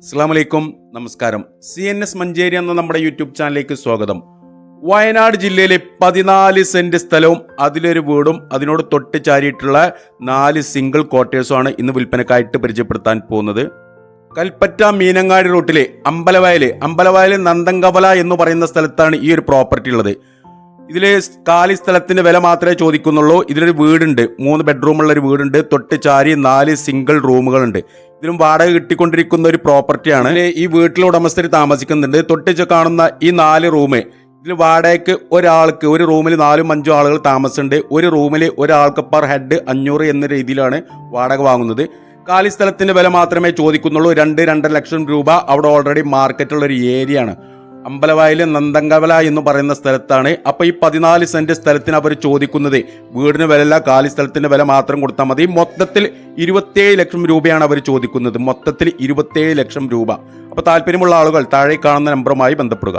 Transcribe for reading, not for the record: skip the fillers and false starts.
അസ്സലാമലൈക്കും, നമസ്കാരം. CNS മഞ്ചേരി എന്ന നമ്മുടെ യൂട്യൂബ് ചാനലിലേക്ക് സ്വാഗതം. വയനാട് ജില്ലയിലെ 14 സെന്റ് സ്ഥലവും അതിലൊരു വീടും അതിനോട് തൊട്ട് ചാരിയിട്ടുള്ള 4 സിംഗിൾ ക്വാർട്ടേഴ്സുമാണ് ഇന്ന് വിൽപ്പനക്കായിട്ട് പരിചയപ്പെടുത്താൻ പോകുന്നത്. കൽപ്പറ്റ മീനങ്ങാടി റൂട്ടിലെ അമ്പലവയൽ നന്ദങ്കവല എന്ന് പറയുന്ന സ്ഥലത്താണ് ഈ ഒരു പ്രോപ്പർട്ടി ഉള്ളത്. ഇതിൽ കാലി സ്ഥലത്തിന്റെ വില മാത്രമേ ചോദിക്കുന്നുള്ളൂ. ഇതിലൊരു വീടുണ്ട്, 3 ബെഡ്റൂമുള്ള ഒരു വീടുണ്ട്, തൊട്ട് ചാരി 4 സിംഗിൾ റൂമുകളുണ്ട്. ഇതിലും വാടക കിട്ടിക്കൊണ്ടിരിക്കുന്ന ഒരു പ്രോപ്പർട്ടിയാണ്. ഈ വീട്ടിലെ ഉടമസ്ഥർ താമസിക്കുന്നുണ്ട്. തൊട്ട് കാണുന്ന ഈ 4 റൂം ഇതിൽ വാടകയ്ക്ക് ഒരാൾക്ക് ഒരു റൂമിൽ 4-5 ആളുകൾ താമസമുണ്ട്. ഒരു റൂമിൽ ഒരാൾക്ക് പെർ ഹെഡ് 500 എന്ന രീതിയിലാണ് വാടക വാങ്ങുന്നത്. കാലി സ്ഥലത്തിന്റെ വില മാത്രമേ ചോദിക്കുന്നുള്ളൂ. 2-2.5 ലക്ഷം രൂപ. അവിടെ ഓൾറെഡി മാർക്കറ്റുള്ള ഒരു ഏരിയ ആണ്. അമ്പലവയൽ നന്ദങ്കവല എന്ന് പറയുന്ന സ്ഥലത്താണ്. അപ്പോൾ ഈ 14 സെന്റ് സ്ഥലത്തിന് അവർ ചോദിക്കുന്നത് വീടിന് വിലയല്ല, കാലി സ്ഥലത്തിന്റെ വില മാത്രം കൊടുത്താൽ മതി. മൊത്തത്തിൽ 27 ലക്ഷം രൂപയാണ് അവർ ചോദിക്കുന്നത്. മൊത്തത്തിൽ 27 ലക്ഷം രൂപ. അപ്പോൾ താല്പര്യമുള്ള ആളുകൾ താഴെ കാണുന്ന നമ്പറുമായി ബന്ധപ്പെടുക.